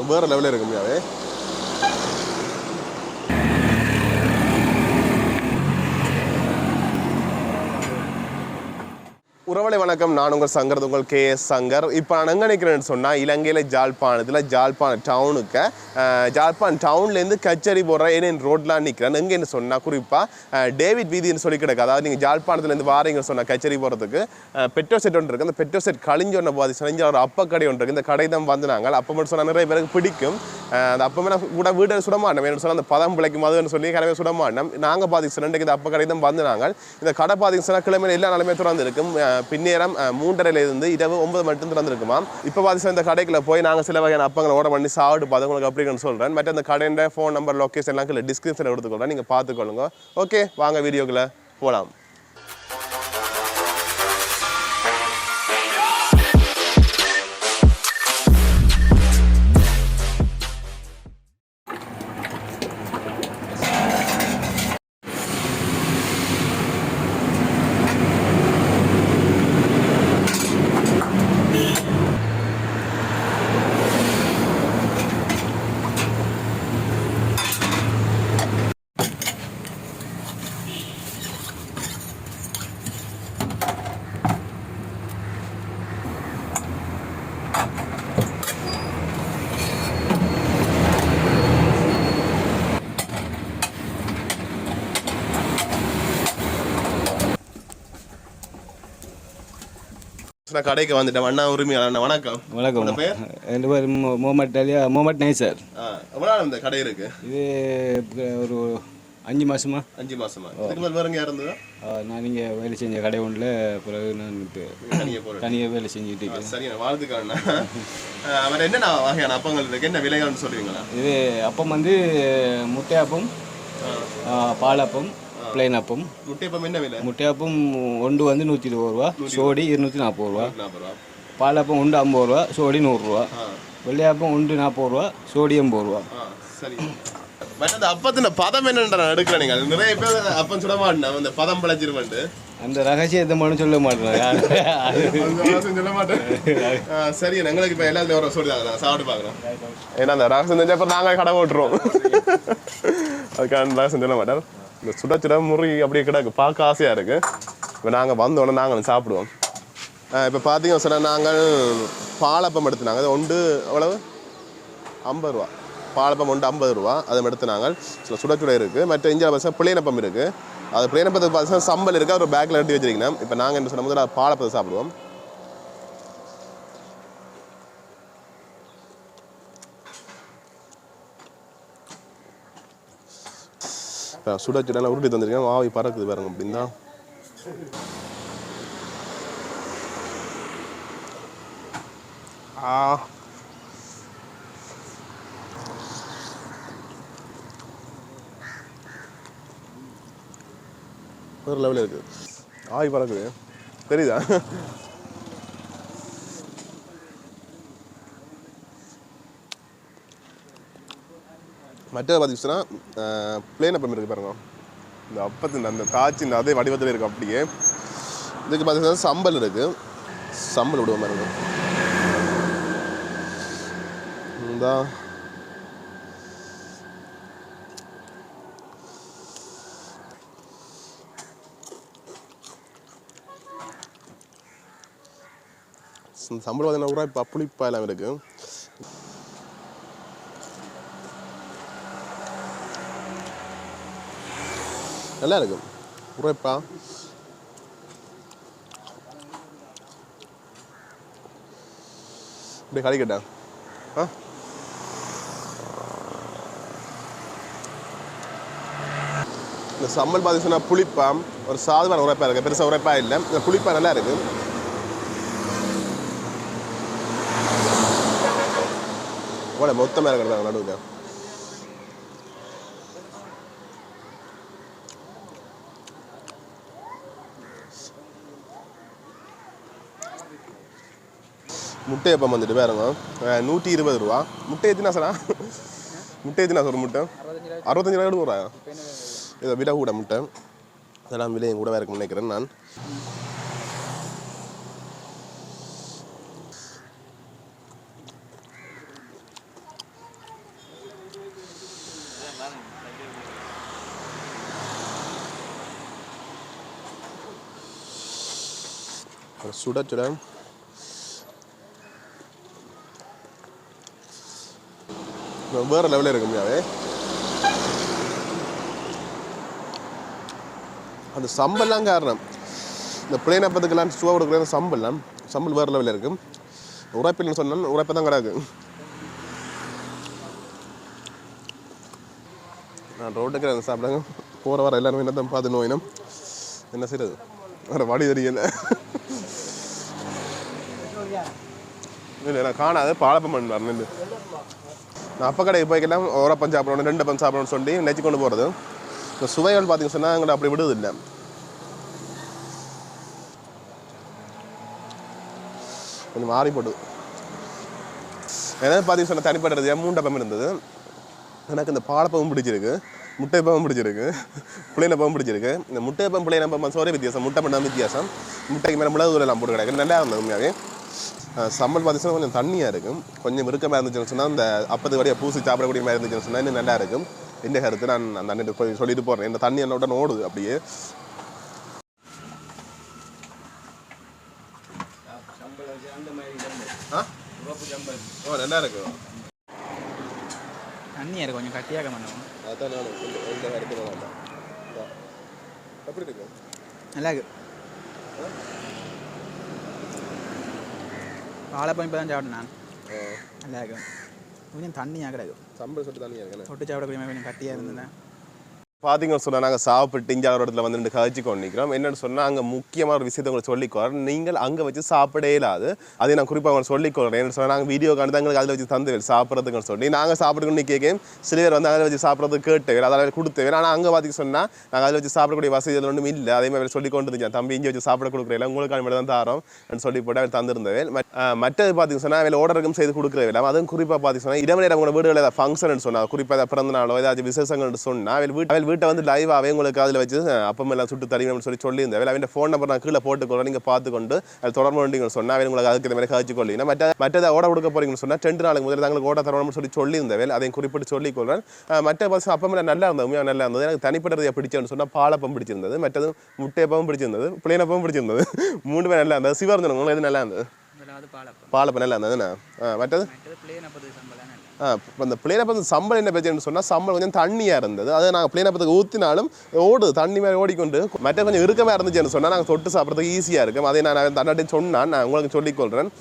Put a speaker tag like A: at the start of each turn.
A: வேறு லெவலில் இருக்க முடியாது. உறவலை வணக்கம். நான் உங்கள் சங்கர், உங்கள் KS சங்கர். இப்போ நான் எங்கே நிற்கிறேன்னு சொன்னால் இலங்கையில் ஜாழ்ப்பாணம் டவுனுக்கு ஜாழ்ப்பாணம் டவுன்லேருந்து கச்சேரி போடுற ஏன் ரோட்லாம் நிற்கிறேன். எங்கேன்னு சொன்னால் குறிப்பாக டேவிட் வீதின்னு சொல்லி கிடக்கு. அதாவது நீங்கள் ஜாழ்ப்பாணத்துலேருந்து வாரீங்கன்னு சொன்னால் கச்சேரி போகிறதுக்கு பெட்ரோல் செட் ஒன்று இருக்குது. அந்த பெட்ரோல் செட் கழிஞ்சொன்ன போது செஞ்ச ஒரு அப்ப கடை ஒன்று இருக்குது. இந்த கடை தான் வந்து நாங்கள் அப்போ மட்டும் சொன்னால் நிறைய பேருக்கு பிடிக்கும். அந்த அப்பமே நான் கூட வீட்டை சுட மாட்டோம். என்ன சொன்னால் அந்த பதம் பிழைக்கும் அதுன்னு சொல்லி கிளம்பி சுட மாட்டோம். நாங்கள் பாதிக்கு ரெண்டுக்கு இந்த அப்ப கடை தான் வந்து நாங்கள் இந்த கடை பாதிக்கு சொன்னால் கிழமையில் எல்லா நிலைமையும் திறந்து இருக்கும். பின்னேரம் 3:30 இரவு 9 மட்டும் திறந்துருக்குமா. இப்போ பார்த்து இந்த கடைக்குள்ள போய் நாங்கள் சில வகையான அப்பங்களை ஆர்டர் பண்ணி சாப்பிட்டு பார்த்து உங்களுக்கு அப்படின்னு சொல்கிறேன். மற்ற அந்த கடையோட ஃபோன் நம்பர் லொக்கேஷன் எல்லாம் டிஸ்கிரிப்ஷனில் எடுத்துக்கொள்கிறேன். நீங்கள் பார்த்துக்கொள்ளுங்க. ஓகே, வாங்க வீடியோக்குள்ளே போகலாம். நான் கடைக்கு வந்துட்டேன். அண்ணா உரிமையாளர். வணக்கம்.
B: வணக்கம். என் பேர் முகமது நைசர்.
A: எவ்வளோ நாள் இந்த கடை இருக்கு?
B: இது ஒரு 5 மாசமா.
A: 5 மாசமா. இதுக்கு மேலே வேறு எங்கே இருந்ததா?
B: நான் இங்கே வேலை செஞ்ச கடை ஒன்றில் பிறகு நான் தனியாக வேலை செஞ்சுட்டு இருக்கேன்.
A: சரி, வாழ்த்துக்காண்ணா. அவர் என்னென்ன வகையான அப்பங்கள் இருக்கு, என்ன விலைகள்னு சொல்லுவீங்களா?
B: இது அப்பம் வந்து முட்டையாப்பம், பாலப்பம், பிளைன் அப்பம்.
A: முட்டையப்பம் என்ன விலை?
B: முட்டையாப்பம் ஒன்று வந்து 120 ரூபா, சோடி 240 ரூபா. பாலப்பம் ஒன்று 50 ரூபா, சோடி 100 ரூபா. வெள்ளையாப்பம் ஒன்று 40 ரூபா, சோடி 80 ரூபா.
A: சரி. பட் அந்த அப்பத்தின் பதம் என்னன்ற எடுக்கிறேன். நீங்கள் நிறைய பேர் அப்பம் சுட மாட்டேன், அந்த பதம் பழச்சிருவேன்ட்டு
B: அந்த ரகசியத்தை மட்டும் சொல்ல மாட்டேன்.
A: சொல்ல மாட்டேன். சரி, எங்களுக்கு இப்போ எல்லாத்துலேயும் ஒரு சொல்லிதாங்க, நாங்கள் சாப்பிட்டு பார்க்குறோம். ஏன்னா அந்த ரகசியம் தெரிஞ்ச அப்புறம் நாங்கள் கடை ஓட்டுருவோம். அதுக்கான ரகசியம் சொல்ல மாட்டார். இந்த சுட முறி அப்படியே கிடக்கு, பார்க்க ஆசையாக இருக்குது. இப்போ நாங்கள் வந்தோடனே நாங்கள் சாப்பிடுவோம். இப்போ பார்த்தீங்கன்னு சொன்னால் நாங்கள் பாலப்பம் எடுத்துனாங்க. அது ஒன்று எவ்வளவு? 50 ரூபா. பாலப்பம் ஒன்று 50 ரூபா. அதை எடுத்துனாங்க. சுட இருக்குது. மற்ற இஞ்சால பார்த்தா பிளேனப்பம் இருக்குது. அது பிளேனப்பத்துக்கு பார்த்தீங்கன்னா சம்பல் இருக்குது. ஒரு பேக்கில் எடுத்து வச்சிருக்கீங்கன்னா இப்போ நாங்கள் என்ன சொன்ன போது பாலப்பத்தை சாப்பிடுவோம். சுட உருட்டி தந்துருக்கேன். வாவி பறக்குது பாருங்க. அப்படின்னா ஒரு லெவலில் இருக்குது. ஆவி பறக்குது, தெரியுதா? மற்ற பார்த்தீங்கன்னா பிளேன் அப்பம் இருக்குது பாருங்க. இந்த அப்பத்தின் அந்த காய்ச்சின் அதே வடிவத்தில் இருக்குது. அப்படியே இதுக்கு பார்த்தீங்கன்னா சம்பல் இருக்குது. சம்பல் விடுவோம் பாருங்க. இந்த சம்பளம் பார்த்தீங்கன்னா ஊரா இப்போ புளிப்பா எல்லாம் இருக்குது. நல்லா இருக்கு உரைப்பா. இப்படி கழிக்கட்டேன். இந்த சம்பல் பார்த்தீங்கன்னா புளிப்பா ஒரு சாதாரண உரைப்பா இருக்குது. பெருசாக உரைப்பா இல்லை. இந்த புளிப்பா நல்லா இருக்கு. ஓட மொத்தமாக இருக்கிறாங்க நடுவில். முட்டையப்பம் வந்துட்டு பாருங்க 120 ரூபா. முட்டை எத்தினா சார்? முட்டை எத்தினா சார்? ஒரு முட்டை 65 ரூபா. இதை விட கூட முட்டை அதெல்லாம் விலையும் கூட இருக்குன்னு நினைக்கிறேன் நான். சுட சுட வேறு லெவலில் இருக்கு முடியாது. அந்த சம்பல்லாம் காரணம் இந்த பிளேன் அப்பத்துக்கெல்லாம் சுவா கொடுக்குற சம்பல் வேறு லெவலில் இருக்கும். உரைப்பில்னு சொன்னால் உரைப்பை தான் கிடக்கு. நான் ரோட்டுக்கு சாப்பிடாங்க போகிற வர எல்லாருமே என்ன தான் பார்த்து நோயினம் என்ன செய்யறது வேறு வழி தெரியல. இல்லை நான் காணாது பாலப்பம் பண்ணு. நான் அப்போ கடைக்கு போய்க்கலாம் ஒரு அப்பம் சாப்பிடணும் 2 அப்பம் சாப்பிடணும்னு சொல்லி நெச்சு கொண்டு போகிறது. இந்த சுவைகள் பார்த்தீங்கன்னு சொன்னால் எங்களை அப்படி விடுவது இல்லை. கொஞ்சம் மாறி போட்டு ஏன்னா பார்த்தீங்கன்னு சொன்னால் தனிப்படுறது 3 அப்பம் இருந்தது. எனக்கு இந்த பாலப்பமும் பிடிச்சிருக்கு, முட்டைப்பமும் பிடிச்சிருக்கு, பிள்ளைனப்பமும் பிடிச்சிருக்கு. இந்த முட்டைப்பம் பிள்ளைனப்பம் சோறே வித்தியாசம், முட்டை பண்ணாமல் வித்தியாசம். முட்டைக்கு மேலே மிளகு தூள் எல்லாம் போட்டு கிடக்கு நல்லா இருந்தது உண்மையாகவே. சம்பல் பார்த்தீங்கன்னா கொஞ்சம் தண்ணியாக இருக்கும், கொஞ்சம் இறுக்கமாக இருந்துச்சுன்னு சொன்னால் அந்த அப்பத்துக்கு வரைய பூசி சாப்பிடக்கூடிய மாதிரி இருந்துச்சுன்னு சொன்னால் இன்னும் நல்லா இருக்கும். இந்த கருத்து நான் அந்த அண்ணன் சொல்லிட்டு போகிறேன். இந்த தண்ணி என்னோட ஓடுது அப்படியே. நல்லா இருக்கு.
B: தண்ணியாக இருக்கும், கொஞ்சம் கட்டியாக பண்ணுவோம்.
A: அதான் நானும் கொஞ்சம் எடுத்து எப்படி இருக்கு?
B: நல்லா இருக்கு. வாழைப்பழம் இப்போ தான் சாப்பிட்டேன் நான். நல்லா இருக்கும். கொஞ்சம் தண்ணியாக கிடக்கும்.
A: சம்பளம் சொட்டு தண்ணியாக இருக்கு.
B: தொட்டு சாப்பிடக்கூடிய கொஞ்சம் கட்டியாக இருந்தேன்.
A: பார்த்தீங்கன்னு சொன்னால் நாங்கள் சாப்பிட்டு இங்கே ஒரு இடத்துல வந்து கழிச்சு கொண்டிருக்கிறோம். என்னென்னு சொன்னால் அங்கே முக்கியமான ஒரு விஷயத்தை உங்களுக்கு சொல்லிக்கொள்கிறேன். நீங்கள் அங்கே வச்சு சாப்பிடே இல்லாது அதை நான் குறிப்பாக அவங்க சொல்லிக்கொள்கிறேன். என்ன சொன்னால் நாங்கள் வீடியோ காணி தான் எங்களுக்கு அதில் வச்சு தந்து சாப்பிட்றதுக்குன்னு சொல்லி நாங்கள் சாப்பிட்டுக்கொண்டு கேட்கும் சில பேர் வந்து அதில் வச்சு சாப்பிட்றதுக்கு கேட்டு அதில் கொடுத்தேன். ஆனால் அங்கே பார்த்திங்க சொன்னால் நாங்கள் அதில் வச்சு சாப்பிடக்கூடிய வசதி அதில் ஒன்றும் இல்லை. அதே மாதிரி சொல்லி கொண்டு இருந்துச்சு தம்பி இங்கே வச்சு சாப்பிட கொடுக்குறேன் உங்களுக்கு மட்டும் தான் தரோம் சொல்லி போட்டு அவர் தந்துருந்தேன். மற்றது பார்த்திங்க சொன்னால் அதில் ஓர்டருக்கும் செய்து கொடுக்குறேன். அதுவும் குறிப்பாக பார்த்திங்க சொன்னால் இரவு நேரம் உங்களோட வீடுகளில் ஏதாவது ஃபங்க்ஷன் சொன்னால் குறிப்பாக ஏதாவது பிறந்த நாளோ ஏதாச்சும் விசேஷங்கள்னு சொன்னால் வீட்டை வந்து லைவாகவே உங்களுக்கு அதில் வச்சு அப்பம் எல்லாம் சுட்டு தருவீங்கன்னு சொல்லியிருந்தேன். அவன் ஃபோன் நம்பர் நான் கீழே போட்டுக்கொள்ள நீங்கள் பார்த்துக்கொண்டு அது தொடர்பு வேண்டிங்கன்னு சொன்னால் அவன் உங்களுக்கு அதுக்கு மாதிரி காய்ச்சி கொள்ளிங்க. மற்றது ஓட கொடுக்க போறீங்கன்னு சொன்னால் 2 நாளுக்கு முதல்ல தாங்களுக்கு ஓட தரணும்னு சொல்லியிருந்தேன். அதையும் குறிப்பிட்டு சொல்லிக்கொள்கிறேன். மற்ற பசங்க அப்பம் நல்லா இருந்தது, உண்மையாக நல்லா இருந்தது. எனக்கு தனிப்பட்டதை பிடிச்சேன்னு சொன்னால் பாலப்பம் பிடிச்சிருந்தது, மற்றது முட்டையப்பம் பிடிச்சிருந்தது, பிள்ளைனப்பம் பிடிச்சிருந்தது. 3 நல்லா இருந்தது. சிவார்ந்தன் உங்களுக்கு எது நல்லா இருந்தது? பாலப்பம் நல்லா இருந்ததுண்ணா. மற்றது அந்த பிளேனப்பத்து சம்பளம் என்ன பிரச்சனைன்னு சொன்னால் சம்பளம் கொஞ்சம் தண்ணியாக இருந்தது. அதை நாங்கள் பிளேனப்பத்துக்கு ஊற்றினாலும் ஓடுது தண்ணி மாதிரி ஓடிக்கொண்டு. மற்ற கொஞ்சம் இறுக்கமாக இருந்துச்சுன்னு சொன்னால் நாங்கள் தொட்டு சாப்பிட்றதுக்கு ஈஸியாக இருக்கும். அதை நான் தன்னாட்டி சொன்னால் நான் உங்களுக்கு சொல்லிக்கொள்கிறேன்.